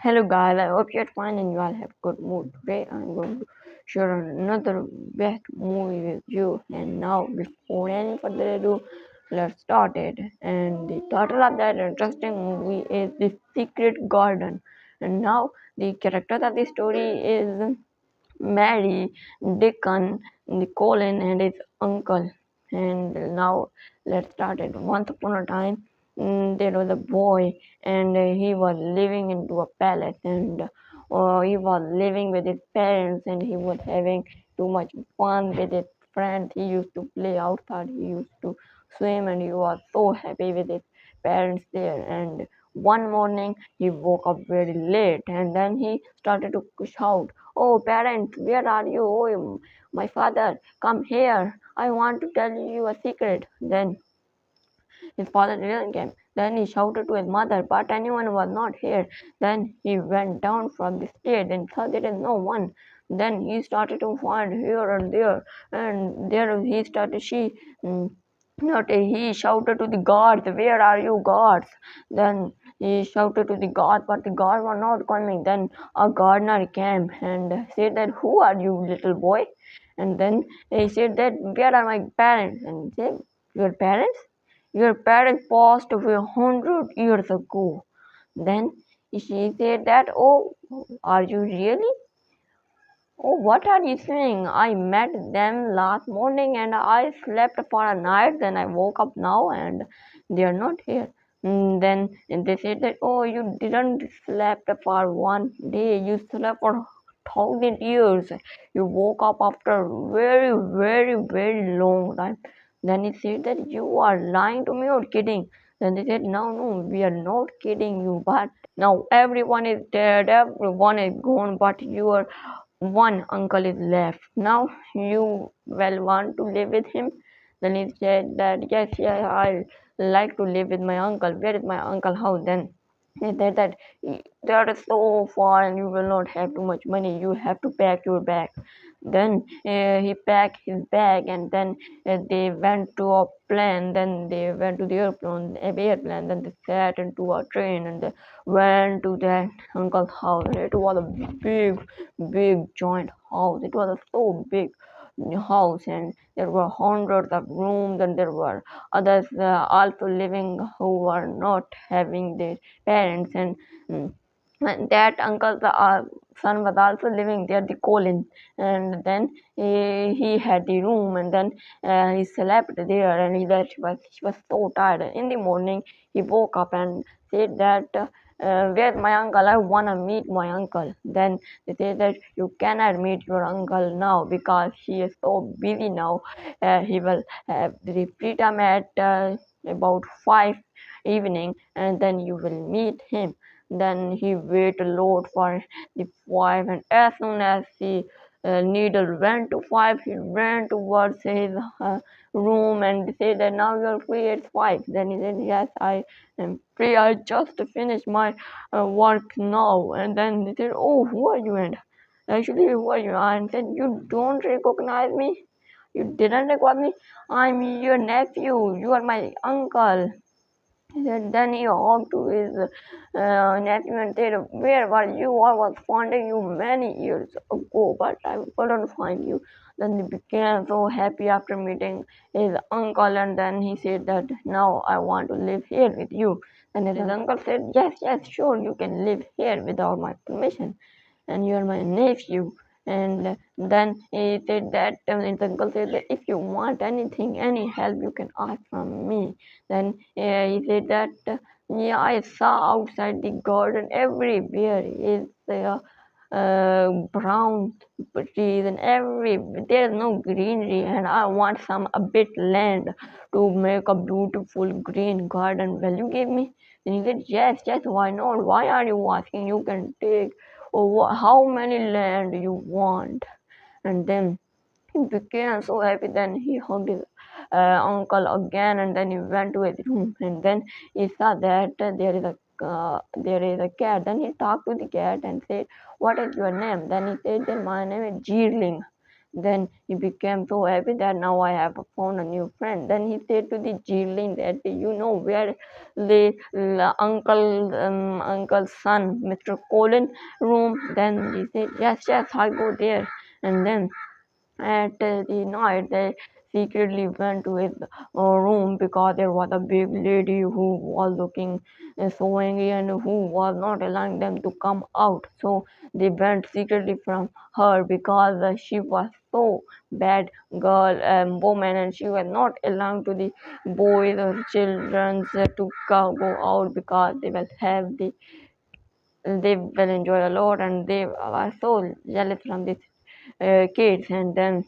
Hello guys, I hope you're fine and you all have good mood. Today I'm going to share another best movie with you. And now, before any further ado, let's start it. And the title of that interesting movie is The Secret Garden. And now, the characters of the story is Mary, Dickon, Colin, and his uncle. And now let's start it. Once upon a time, there was a boy, and he was living into a palace, and he was living with his parents, and he was having too much fun with his friends. He used to play outside, he used to swim, and he was so happy with his parents there. And one morning, he woke up very late, and then he started to shout, "Oh, parents, where are you? Oh, my father, come here. I want to tell you a secret." Then his father didn't come. Then he shouted to his mother, but anyone was not here. Then he went down from the stairs and saw there is no one. Then he started to find here and there, and there he started. Mm, not he shouted to the guards, "Where are you, guards?" Then he shouted to the guards, but the guards were not coming. Then a gardener came and said that, "Who are you, little boy?" And then he said that, "Where are my parents?" And he said, "Your parents? Your parents passed away 100 years ago." Then she said that, "Oh, are you really? Oh, what are you saying? I met them last morning and I slept for a night. Then I woke up now and they are not here." Then they said that, "Oh, you didn't slept for one day. You slept for 1,000 years. You woke up after very, very, very long time." Then he said that, "You are lying to me or kidding?" Then they said, "No, no, we are not kidding you, but now everyone is dead, everyone is gone, but your one uncle is left. Now you will want to live with him?" Then he said that, "Yes, yes, I like to live with my uncle. Where is my uncle house?" Then he said that, "That is so far and you will not have too much money. You have to pack your bag." Then he packed his bag, and then they went to a plane. Then they went to the airplane. Then they sat into a train and they went to that uncle's house. And it was a big, big joint house. It was a so big house, and there were hundreds of rooms, and there were others also living who were not having their parents. And that uncle's son was also living there, the Colin. And then he had the room, and then he slept there, and he was so tired. In the morning, he woke up and said that, "Where's my uncle? I want to meet my uncle." Then they said that, "You cannot meet your uncle now because he is so busy now. He will have the freedom at about 5 evening, and then you will meet him." Then he waited a lot for the five, and as soon as the needle went to five, he ran towards his room and said that, "Now you're free at 5." Then he said, "Yes, I am free. I just finished my work now." And then they said, "Oh, who are you?" And actually, "Who are you?" And said, "You don't recognize me? You didn't recognize me? I'm your nephew. You are my uncle." Then he walked to his nephew and said, "Where were you? I was finding you many years ago, but I couldn't find you." Then he became so happy after meeting his uncle, and then he said that, "Now I want to live here with you." And his uncle said, "Yes, yes, sure, you can live here without my permission, and you're my nephew." And then he said that, his uncle said that, "If you want anything, any help, you can ask from me." Then he said that, "Yeah, I saw outside the garden everywhere is brown trees, and there's no greenery, and I want some a bit land to make a beautiful green garden. Will you give me?" Then he said, "Yes, yes, why not? Why are you asking? You can take how many land you want." And then he became so happy. Then he hugged his uncle again, and then he went to his room. And then he saw that there is a cat. Then he talked to the cat and said, "What is your name?" Then he said that, "My name is Jeerling." Then he became so happy that now I have found a new friend. Then he said to the Jilin that you know where uncle's son, Mr. Colin room. Then he said yes, I go there. And then at the night, they secretly went to his room because there was a big lady who was looking so angry and who was not allowing them to come out. So they went secretly from her because she was so bad girl woman, and she was not allowing to the boys or children to go out because they will enjoy a lot, and they were so jealous from these kids. And then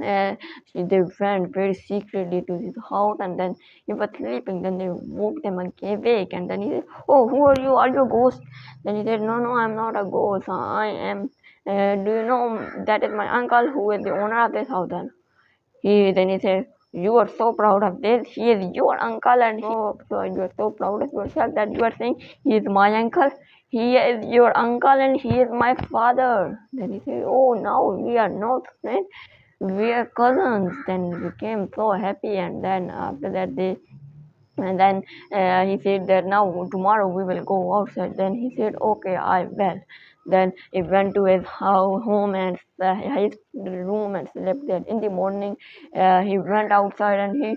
uh, they went very secretly to his house, and then he was sleeping. Then they woke them awake, and then he said, "Oh, who are you? Are you a ghost?" Then he said, "No, I'm not a ghost. I am. Do you know that is my uncle who is the owner of this house?" Then he said, "You are so proud of this. He is your uncle, and so you are so proud of yourself that you are saying he is my uncle. He is your uncle, and he is my father." Then he said, "Oh, now we are not friends. We are cousins." Then we became so happy, and then after that they and then he said that now tomorrow we will go outside. Then he said, "Okay, I will." Then he went to his home and his room and slept there. In the morning, he went outside and he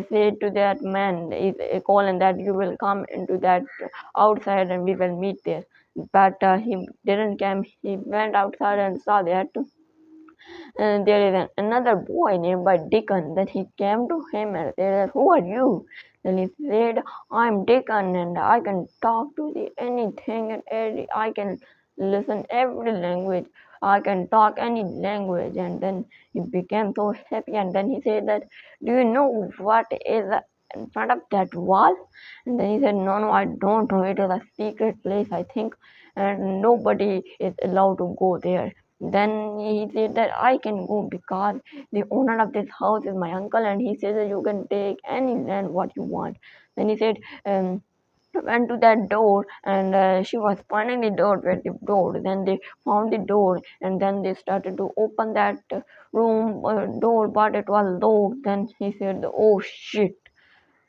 said to that man, Colin, that you will come into that outside and we will meet there. But he didn't come. He went outside and saw that there is another boy named by Dickon. Then he came to him and said, "Who are you?" Then he said, "I'm Dickon, and I can talk to the anything and I can listen every language. I can talk any language." And then he became so happy. And then he said that, "Do you know what is in front of that wall?" And then he said, "No, I don't know. It is a secret place, I think, and nobody is allowed to go there." Then he said that I can go because the owner of this house is my uncle, and he says that you can take any land what you want. Then he said, went to that door, and she was finding the door where the door. Then they found the door, and then they started to open that room door, but it was locked. Then he said, "Oh shit.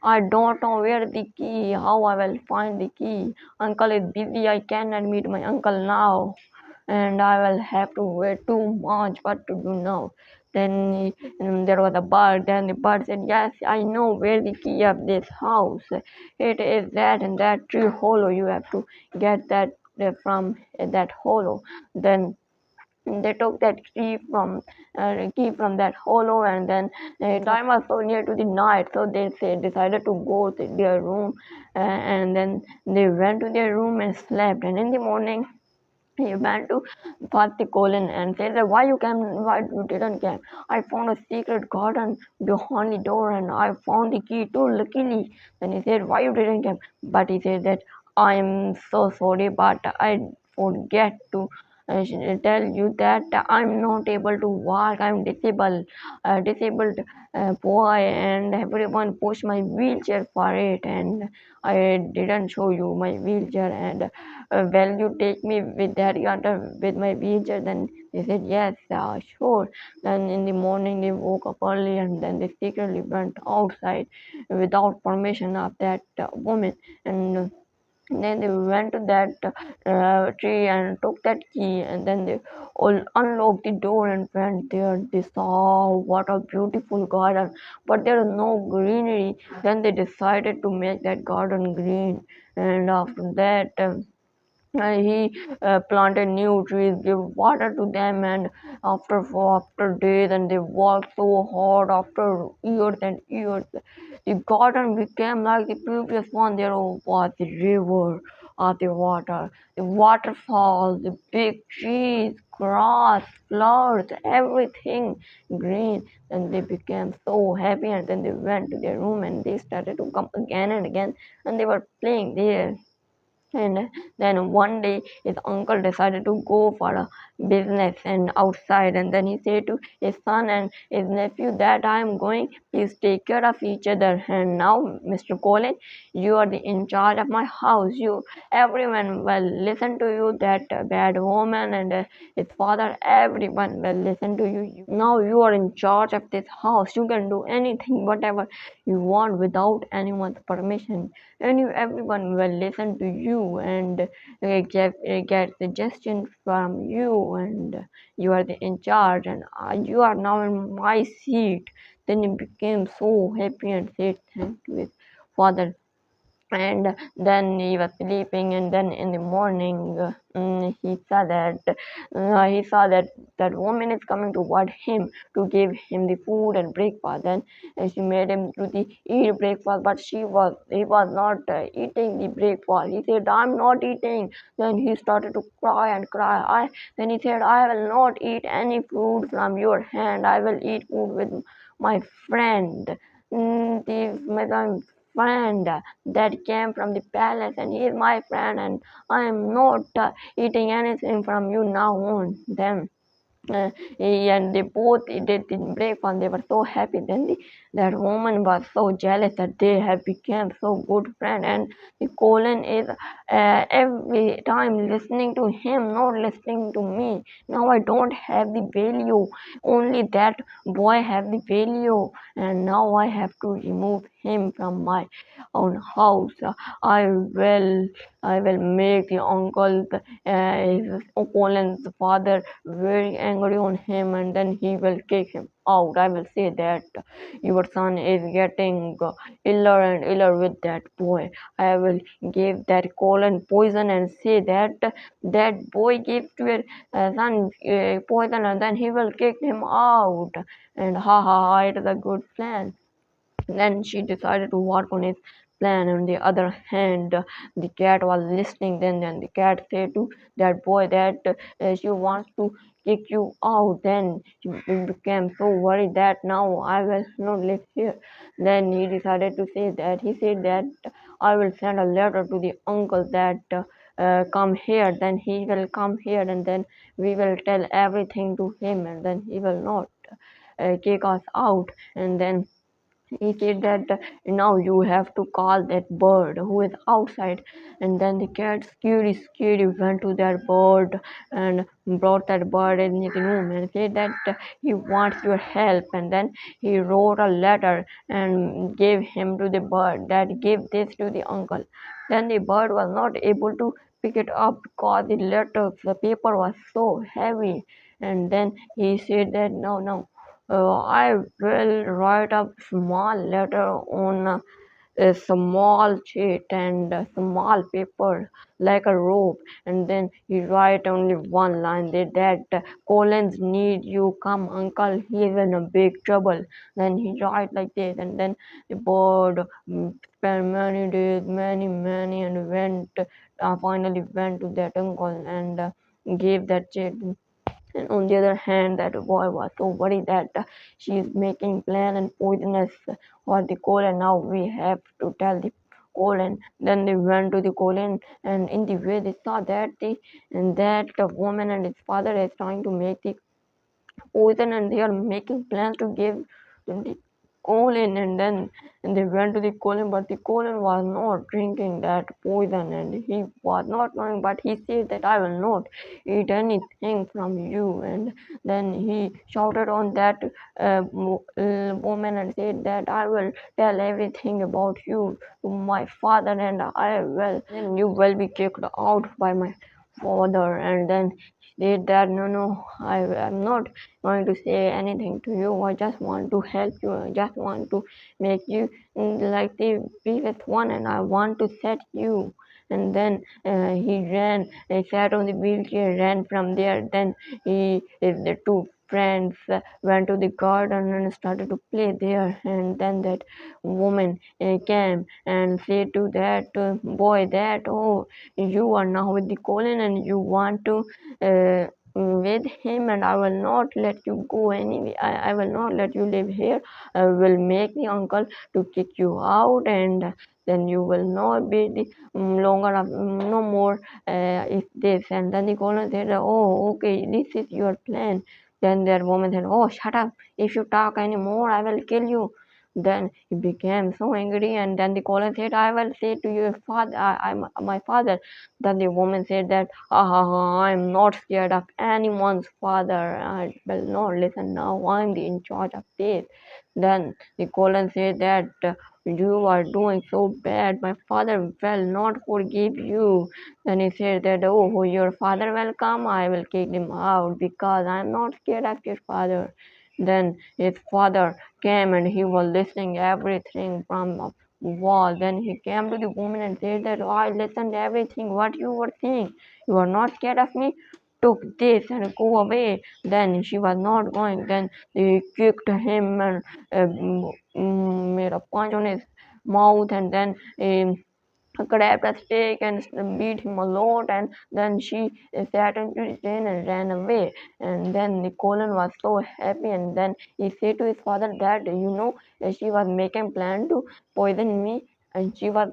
I don't know where the key, how I will find the key. Uncle is busy, I cannot meet my uncle now, and I will have to wait too much. What to do now?" Then there was a bird. Then the bird said, "Yes, I know where the key of this house. It is that and that tree hollow. You have to get that from that hollow." Then they took that key from that hollow, and then time was so near to the night, so they decided to go to their room, and then they went to their room and slept. And in the morning he went to Fatih Colin and said that, why you didn't come? I found a secret garden behind the door, and I found the key too, luckily. Then he said, "Why you didn't come?" But he said that, "I'm so sorry, but I forget to tell you that I'm not able to walk. I'm disabled boy, and everyone pushed my wheelchair for it, and I didn't show you my wheelchair. And will you take me with that yonder with my wheelchair?" Then they said, "Yes, sure." Then in the morning they woke up early, and then they secretly went outside without permission of that woman. And then they went to that tree and took that key, and then they all unlocked the door and went there. They saw what a beautiful garden, but there is no greenery. Then they decided to make that garden green, and after that he planted new trees, give water to them, and after days, and they worked so hard after years and years. The garden became like the previous one. There was the river of the water, the waterfalls, the big trees, grass, flowers, everything green. And they became so happy, and then they went to their room and they started to come again and again, and they were playing there. And then one day his uncle decided to go for a business and outside, and then he said to his son and his nephew that I am going, please take care of each other. And now, Mr. Colin, you are the in charge of my house. You everyone will listen to you. That bad woman and his father, everyone will listen to you. Now you are in charge of this house. You can do anything, whatever you want without anyone's permission, and everyone will listen to you and get suggestions from you, and you are the in charge, and you are now in my seat. Then he became so happy and said thank to his father. And then he was sleeping, and then in the morning he saw that that woman is coming toward him to give him the food and breakfast. Then she made him to the eat breakfast, but he was not eating the breakfast. He said, I'm not eating. Then he started to cry and cry. Then he said, I will not eat any food from your hand. I will eat food with my friend. My friend that came from the palace, and he is my friend, and I am not eating anything from you now on. Then and they both did the breakfast. They were so happy. Then that woman was so jealous that they have become so good friend. And the Colin is every time listening to him, not listening to me. Now I don't have the value. Only that boy have the value, and now I have to remove him from my own house. I will, I will make the uncle, his Colin's father, very angry on him, and then he will kick him out. I will say that your son is getting iller and iller with that boy. I will give that Colin poison and say that that boy gave to your son poison, and then he will kick him out. And ha ha ha, it is a good plan. Then she decided to work on his plan. On the other hand, the cat was listening. Then the cat said to that boy that she wants to kick you out. Then he became so worried that now I will not live here. Then he decided to say that he said that I will send a letter to the uncle that come here. Then he will come here, and then we will tell everything to him, and then he will not kick us out. And then he said that now you have to call that bird who is outside. And then the cat, scary, went to that bird and brought that bird in his room and said that he wants your help. And then he wrote a letter and gave him to the bird that give this to the uncle. Then the bird was not able to pick it up because the paper was so heavy. And then he said that no, I will write a small letter on a small sheet and a small paper like a rope, and then he write only one line that Collins need you come uncle, he is in a big trouble. Then he write like this, and then the bird spent many days, many, and finally went to that uncle and gave that check. And on the other hand, that boy was so worried that she is making plan and poisonous for the colon. Now we have to tell the colon. Then they went to the colon, and in the way they saw that the woman and his father is trying to make the poison, and they are making plans to give to the colon. And they went to the colon, but the colon was not drinking that poison, and he was not knowing, but he said that I will not eat anything from you. And then he shouted on that woman and said that I will tell everything about you to my father, and I will, and you will be kicked out by my father. And then said that no, I am not going to say anything to you. I just want to help you. I just want to make you like the previous one, and I want to set you. And then he ran. He sat on the wheelchair, ran from there. Then the two friends went to the garden and started to play there. And then that woman came and said to that boy that, oh, you are now with the Colin, and you want to with him, and I will not let you go anyway. I will not let you live here. I will make the uncle to kick you out, and then you will not be the longer no more if this. And then the golem said, oh, okay, this is your plan. Then that woman said, oh, shut up. If you talk anymore, I will kill you. Then he became so angry, and then the golem said, I will say to your father, I'm my father. Then the woman said that, I'm not scared of anyone's father. I will not listen now. I'm in charge of this. Then the golem said that you are doing so bad. My father will not forgive you. Then he said that, oh, your father will come. I will kick him out because I'm not scared of your father. Then his father came and he was listening everything from the wall. Then he came to the woman and said that, oh, I listened everything what you were saying. You are not scared of me. Took this and go away. Then she was not going. Then they kicked him and made a punch on his mouth, and then grabbed a stick and beat him a lot, and then she sat into the train and ran away. And then Nicolan was so happy, and then he said to his father that, she was making plan to poison me, and she was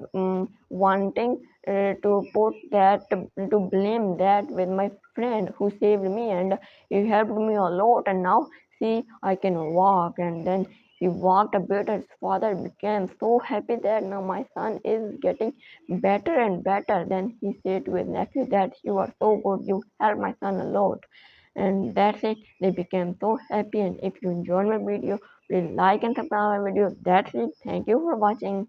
wanting to put that to blame that with my friend who saved me, and he helped me a lot, and now see I can walk. And then he walked a bit, and his father became so happy that now my son is getting better and better. Then he said to his nephew that you are so good, you helped my son a lot. And that's it. They became so happy. And if you enjoyed my video, please like and subscribe my video. That's it. Thank you for watching.